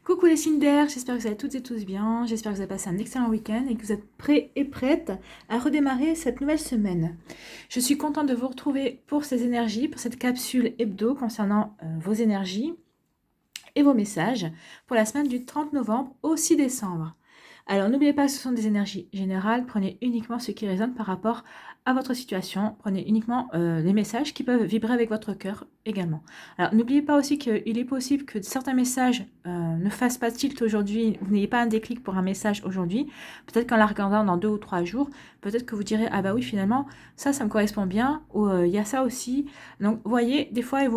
Coucou les signes d'air, j'espère que vous allez toutes et tous bien, j'espère que vous avez passé un excellent week-end et que vous êtes prêts et prêtes à redémarrer cette nouvelle semaine. Je suis contente de vous retrouver pour ces énergies, pour cette capsule hebdo concernant vos énergies et vos messages pour la semaine du 30 novembre au 6 décembre. Alors n'oubliez pas que ce sont des énergies générales, prenez uniquement ce qui résonne par rapport à votre situation, prenez uniquement les messages qui peuvent vibrer avec votre cœur également. Alors n'oubliez pas aussi qu'il est possible que certains messages ne fassent pas tilt aujourd'hui, vous n'ayez pas un déclic pour un message aujourd'hui, peut-être qu'en la regardant dans 2 ou 3 jours, peut-être que vous direz ah bah oui finalement ça me correspond bien, ou il y a ça aussi. Donc vous voyez, des fois il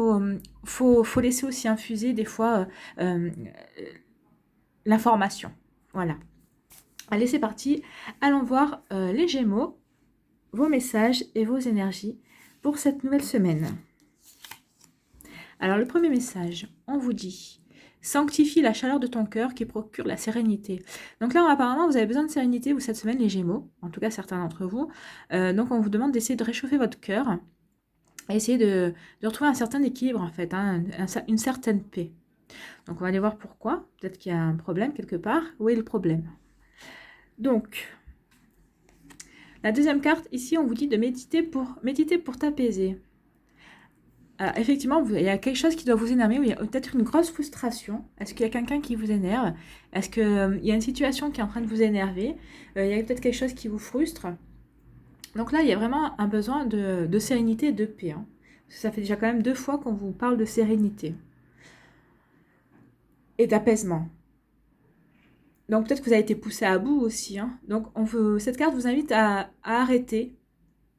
faut laisser aussi infuser des fois l'information, voilà. Allez, c'est parti. Allons voir les Gémeaux, vos messages et vos énergies pour cette nouvelle semaine. Alors, le premier message, on vous dit « Sanctifie la chaleur de ton cœur qui procure la sérénité ». Donc là, apparemment, vous avez besoin de sérénité, vous, cette semaine, les Gémeaux, en tout cas certains d'entre vous. Donc, on vous demande d'essayer de réchauffer votre cœur et essayer de retrouver un certain équilibre, en fait, hein, une certaine paix. Donc, on va aller voir pourquoi. Peut-être qu'il y a un problème quelque part. Où est le problème ? Donc, la deuxième carte, ici, on vous dit de méditer pour t'apaiser. Alors, effectivement, il y a quelque chose qui doit vous énerver, ou il y a peut-être une grosse frustration. Est-ce qu'il y a quelqu'un qui vous énerve? Est-ce qu'il y a une situation qui est en train de vous énerver? Il y a peut-être quelque chose qui vous frustre. Donc là, il y a vraiment un besoin de sérénité et de paix. Hein. Ça fait déjà quand même 2 fois qu'on vous parle de sérénité et d'apaisement. Donc peut-être que vous avez été poussé à bout aussi. Hein. Donc cette carte vous invite à arrêter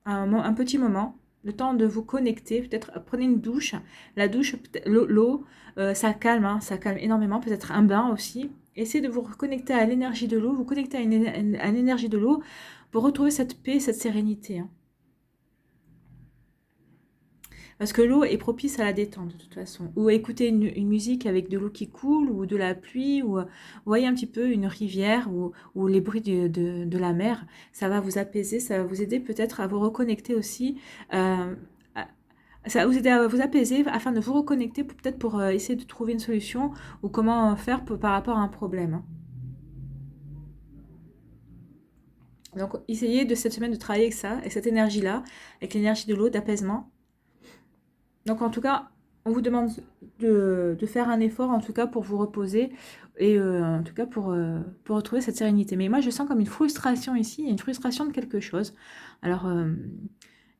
un petit moment, le temps de vous connecter. Peut-être prenez une douche. La douche, l'eau, ça calme, hein, ça calme énormément. Peut-être un bain aussi. Essayez de vous reconnecter à l'énergie de l'eau. Vous connectez à l'énergie de l'eau pour retrouver cette paix, cette sérénité. Hein. Parce que l'eau est propice à la détente de toute façon. Ou écouter une musique avec de l'eau qui coule ou de la pluie, ou vous voyez un petit peu une rivière ou les bruits de la mer. Ça va vous apaiser, ça va vous aider peut-être à vous reconnecter aussi. Ça va vous aider à vous apaiser afin de vous reconnecter peut-être pour essayer de trouver une solution ou comment faire par rapport à un problème. Hein. Donc essayez de cette semaine de travailler avec ça, avec cette énergie-là, avec l'énergie de l'eau, d'apaisement. Donc en tout cas, on vous demande de faire un effort en tout cas pour vous reposer et en tout cas pour retrouver cette sérénité. Mais moi je sens comme une frustration ici, une frustration de quelque chose. Alors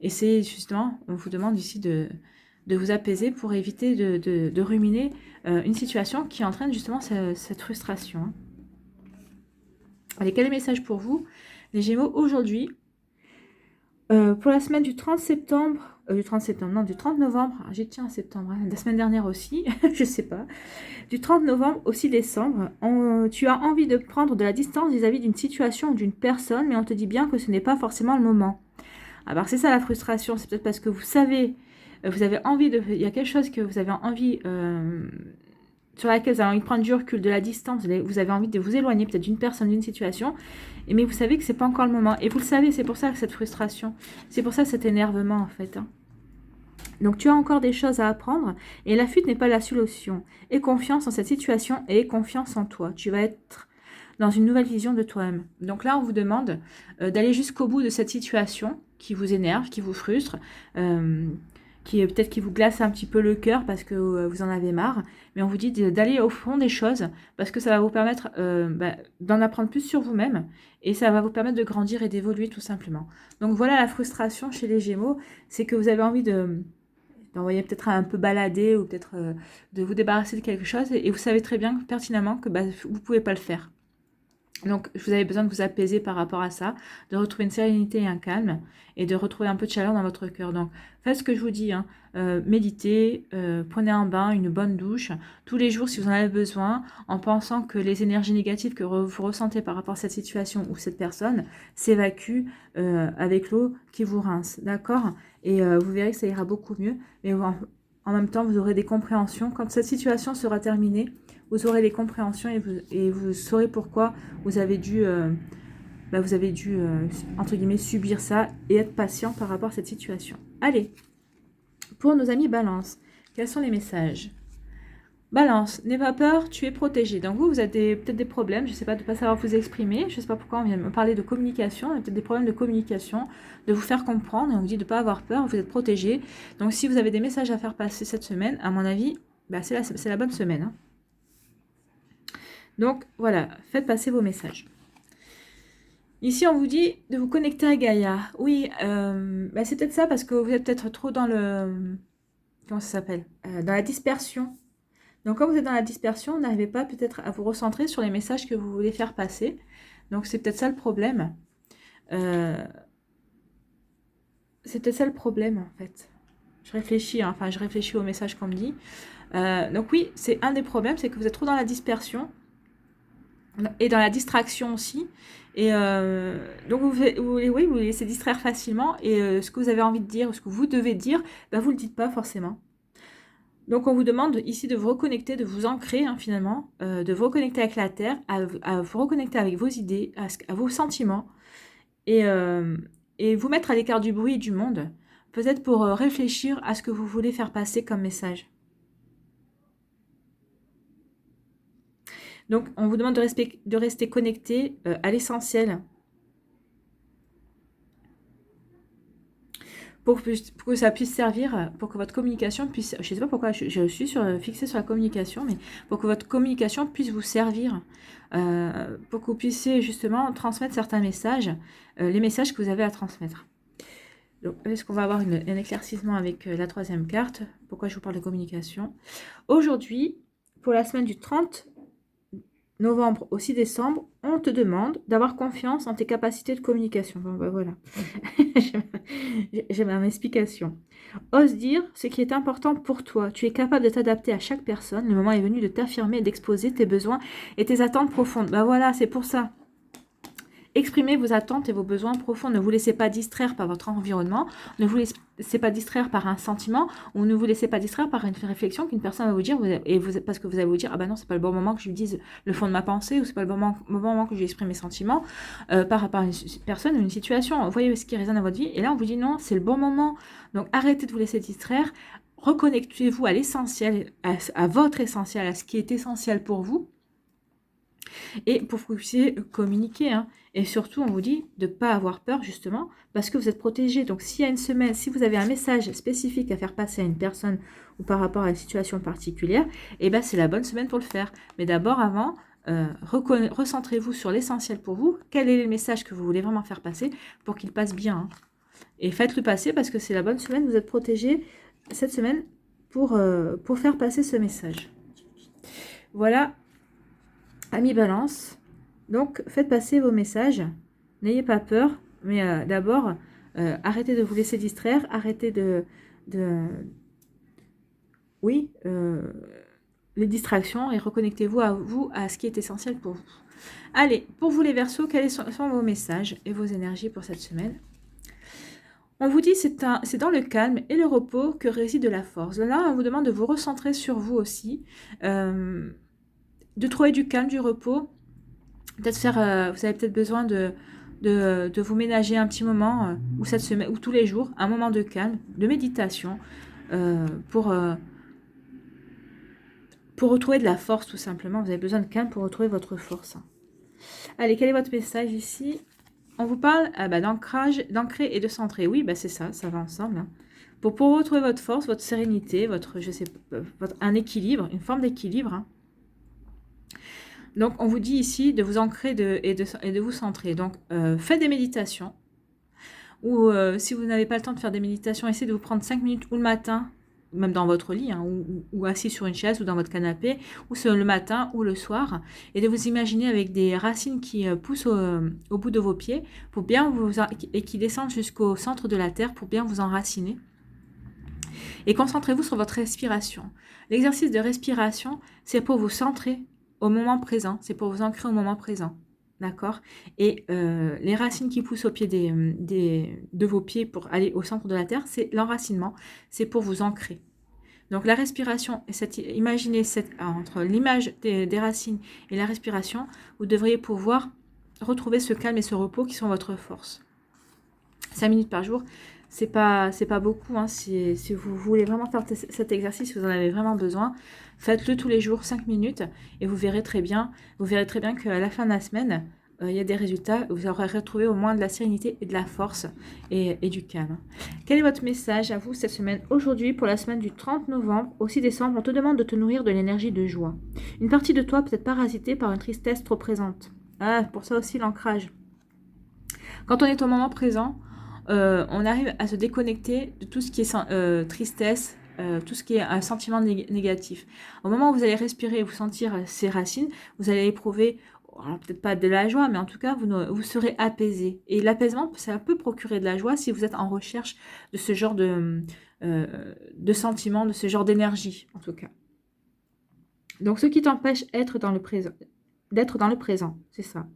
essayez justement, on vous demande ici de vous apaiser pour éviter de ruminer une situation qui entraîne justement cette frustration. Hein. Allez, quel est le message pour vous, les Gémeaux, aujourd'hui pour la semaine du 30 septembre, du 30 novembre, j'ai tiens septembre, hein, la semaine dernière aussi, je sais pas, du 30 novembre au 6 décembre, tu as envie de prendre de la distance vis-à-vis d'une situation ou d'une personne, mais on te dit bien que ce n'est pas forcément le moment. Alors c'est ça la frustration, c'est peut-être parce que vous savez, vous avez envie il y a quelque chose que vous avez envie, sur laquelle vous avez envie de prendre du recul, de la distance, vous avez envie de vous éloigner peut-être d'une personne, d'une situation, mais vous savez que c'est pas encore le moment. Et vous le savez, c'est pour ça que cette frustration, c'est pour ça cet énervement en fait. Hein. Donc tu as encore des choses à apprendre et la fuite n'est pas la solution. Aie confiance en cette situation et aie confiance en toi. Tu vas être dans une nouvelle vision de toi-même. Donc là, on vous demande d'aller jusqu'au bout de cette situation qui vous énerve, qui vous frustre, peut-être qui vous glace un petit peu le cœur parce que vous en avez marre, mais on vous dit d'aller au fond des choses parce que ça va vous permettre d'en apprendre plus sur vous-même et ça va vous permettre de grandir et d'évoluer tout simplement. Donc voilà la frustration chez les Gémeaux, c'est que vous avez envie d'envoyer peut-être un peu balader ou peut-être de vous débarrasser de quelque chose et vous savez très bien pertinemment que vous ne pouvez pas le faire. Donc, vous avez besoin de vous apaiser par rapport à ça, de retrouver une sérénité et un calme, et de retrouver un peu de chaleur dans votre cœur. Donc, faites ce que je vous dis, hein. Méditez, prenez un bain, une bonne douche, tous les jours si vous en avez besoin, en pensant que les énergies négatives que vous ressentez par rapport à cette situation ou cette personne s'évacuent avec l'eau qui vous rince, d'accord? Et vous verrez que ça ira beaucoup mieux, mais en même temps, vous aurez des compréhensions. Quand cette situation sera terminée, vous aurez les compréhensions et vous saurez pourquoi vous avez dû, entre guillemets, subir ça et être patient par rapport à cette situation. Allez, pour nos amis Balance, quels sont les messages? Balance, n'aie pas peur, tu es protégé. Donc vous avez peut-être des problèmes, je ne sais pas, de ne pas savoir vous exprimer. Je ne sais pas pourquoi on vient me parler de communication. Il y a peut-être des problèmes de communication, de vous faire comprendre. Et on vous dit de ne pas avoir peur, vous êtes protégé. Donc si vous avez des messages à faire passer cette semaine, à mon avis, bah, c'est la bonne semaine. Hein. Donc voilà, faites passer vos messages. Ici, on vous dit de vous connecter à Gaïa. Oui, bah, c'est peut-être ça parce que vous êtes peut-être trop dans le... Comment ça s'appelle dans la dispersion. Donc, quand vous êtes dans la dispersion, vous n'arrivez pas peut-être à vous recentrer sur les messages que vous voulez faire passer. Donc, c'est peut-être ça le problème. C'est peut-être ça le problème, en fait. Je réfléchis, hein, enfin, je réfléchis aux messages qu'on me dit. Donc, oui, c'est un des problèmes, c'est que vous êtes trop dans la dispersion et dans la distraction aussi. Et donc, vous vous laissez distraire facilement. Et ce que vous avez envie de dire, ce que vous devez dire, bah, vous ne le dites pas forcément. Donc, on vous demande ici de vous reconnecter, de vous ancrer hein, finalement, de vous reconnecter avec la Terre, à vous reconnecter avec vos idées, à vos sentiments et vous mettre à l'écart du bruit et du monde, peut-être pour réfléchir à ce que vous voulez faire passer comme message. Donc, on vous demande de rester connecté à l'essentiel. Pour que ça puisse servir, pour que votre communication puisse... Je ne sais pas pourquoi je suis fixée sur la communication, mais pour que votre communication puisse vous servir, pour que vous puissiez justement transmettre certains messages, les messages que vous avez à transmettre. Donc, est-ce qu'on va avoir un éclaircissement avec la troisième carte? Pourquoi je vous parle de communication? Aujourd'hui, pour la semaine du 30 novembre au 6 décembre, on te demande d'avoir confiance en tes capacités de communication. Bon, ben voilà. J'ai ma explication. Ose dire ce qui est important pour toi. Tu es capable de t'adapter à chaque personne. Le moment est venu de t'affirmer et d'exposer tes besoins et tes attentes profondes. Ben voilà, c'est pour ça. Exprimez vos attentes et vos besoins profonds. Ne vous laissez pas distraire par votre environnement. Ne vous laissez pas distraire par un sentiment ou ne vous laissez pas distraire par une réflexion qu'une personne va vous dire parce que vous allez vous dire ah ben non, c'est pas le bon moment que je lui dise le fond de ma pensée ou c'est pas le bon moment que je lui exprime mes sentiments par rapport à une personne ou une situation. Vous voyez ce qui résonne dans votre vie et là on vous dit non, c'est le bon moment. Donc arrêtez de vous laisser distraire. Reconnectez-vous à l'essentiel, à votre essentiel, à ce qui est essentiel pour vous. Et pour que vous puissiez communiquer. Hein. Et surtout, on vous dit de ne pas avoir peur, justement, parce que vous êtes protégé. Donc, s'il y a une semaine, si vous avez un message spécifique à faire passer à une personne ou par rapport à une situation particulière, eh ben, c'est la bonne semaine pour le faire. Mais d'abord, avant, recentrez-vous sur l'essentiel pour vous. Quel est le message que vous voulez vraiment faire passer pour qu'il passe bien. Hein. Et faites-le passer parce que c'est la bonne semaine. Vous êtes protégé cette semaine pour faire passer ce message. Voilà. Amis Balance, donc faites passer vos messages, n'ayez pas peur, mais d'abord, arrêtez de vous laisser distraire, arrêtez les distractions et reconnectez-vous à ce qui est essentiel pour vous. Allez, pour vous les Verseaux, quels sont vos messages et vos énergies pour cette semaine? On vous dit c'est dans le calme et le repos que réside la force. Là, on vous demande de vous recentrer sur vous aussi, de trouver du calme, du repos. Peut-être vous avez peut-être besoin de vous ménager un petit moment, ou cette semaine, ou tous les jours, un moment de calme, de méditation, pour retrouver de la force, tout simplement. Vous avez besoin de calme pour retrouver votre force. Allez, quel est votre message ici? On vous parle d'ancrage, d'ancrer et de centrer. Oui, c'est ça va ensemble. Hein. Pour retrouver votre force, votre sérénité, un équilibre, une forme d'équilibre. Hein. Donc, on vous dit ici de vous ancrer et de vous centrer. Donc, faites des méditations. Ou si vous n'avez pas le temps de faire des méditations, essayez de vous prendre 5 minutes ou le matin, même dans votre lit, hein, ou assis sur une chaise ou dans votre canapé, ou le matin ou le soir, et de vous imaginer avec des racines qui poussent au bout de vos pieds pour bien et qui descendent jusqu'au centre de la terre pour bien vous enraciner. Et concentrez-vous sur votre respiration. L'exercice de respiration, c'est pour vous centrer au moment présent, c'est pour vous ancrer au moment présent, d'accord? Et les racines qui poussent au pied de vos pieds pour aller au centre de la terre, c'est l'enracinement, c'est pour vous ancrer. Donc la respiration, imaginez entre l'image des racines et la respiration, vous devriez pouvoir retrouver ce calme et ce repos qui sont votre force. 5 minutes par jour, c'est pas beaucoup. Hein. Si vous voulez vraiment faire cet exercice, si vous en avez vraiment besoin, faites-le tous les jours, 5 minutes, et vous verrez très bien. Vous verrez très bien qu'à la fin de la semaine, il y a des résultats. Vous aurez retrouvé au moins de la sérénité et de la force et du calme. Quel est votre message à vous cette semaine? Aujourd'hui, pour la semaine du 30 novembre au 6 décembre, on te demande de te nourrir de l'énergie de joie. Une partie de toi peut être parasitée par une tristesse trop présente. Ah, pour ça aussi l'ancrage. Quand on est au moment présent, on arrive à se déconnecter de tout ce qui est tristesse, tout ce qui est un sentiment négatif. Au moment où vous allez respirer et vous sentir ces racines, vous allez éprouver, peut-être pas de la joie, mais en tout cas, vous serez apaisé. Et l'apaisement, ça peut procurer de la joie si vous êtes en recherche de ce genre de sentiments, de ce genre d'énergie, en tout cas. Donc, ce qui t'empêche d'être dans le présent, c'est ça.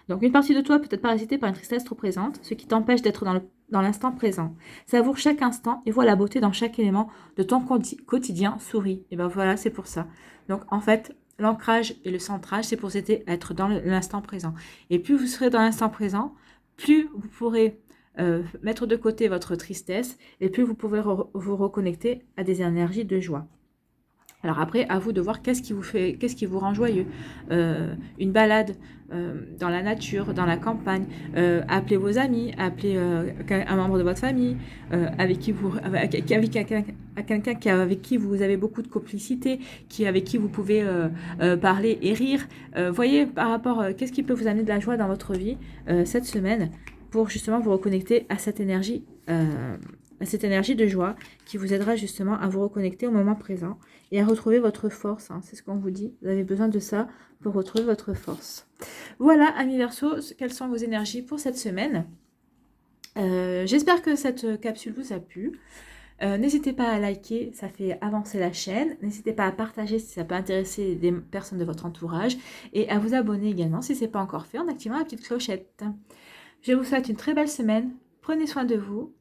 Donc, une partie de toi peut être parasitée par une tristesse trop présente, ce qui t'empêche d'être dans l'instant présent. Savoure chaque instant et vois la beauté dans chaque élément de ton quotidien. Souris. Et ben voilà, c'est pour ça. Donc, en fait, l'ancrage et le centrage, c'est pour vous aider à être dans l'instant présent. Et plus vous serez dans l'instant présent, plus vous pourrez mettre de côté votre tristesse et plus vous pouvez vous reconnecter à des énergies de joie. Alors après, à vous de voir qu'est-ce qui vous rend joyeux. Une balade dans la nature, dans la campagne, appelez vos amis, appelez un membre de votre famille, avec quelqu'un avec qui vous avez beaucoup de complicité, avec qui vous pouvez parler et rire. Voyez par rapport, qu'est-ce qui peut vous amener de la joie dans votre vie cette semaine pour justement vous reconnecter à cette énergie de joie qui vous aidera justement à vous reconnecter au moment présent et à retrouver votre force. Hein, c'est ce qu'on vous dit. Vous avez besoin de ça pour retrouver votre force. Voilà, amis Verseau, quelles sont vos énergies pour cette semaine. J'espère que cette capsule vous a plu. N'hésitez pas à liker, ça fait avancer la chaîne. N'hésitez pas à partager si ça peut intéresser des personnes de votre entourage. Et à vous abonner également si ce n'est pas encore fait en activant la petite clochette. Je vous souhaite une très belle semaine. Prenez soin de vous.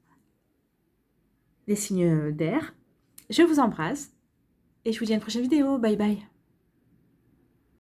Les signes d'air. Je vous embrasse et je vous dis à une prochaine vidéo. Bye bye.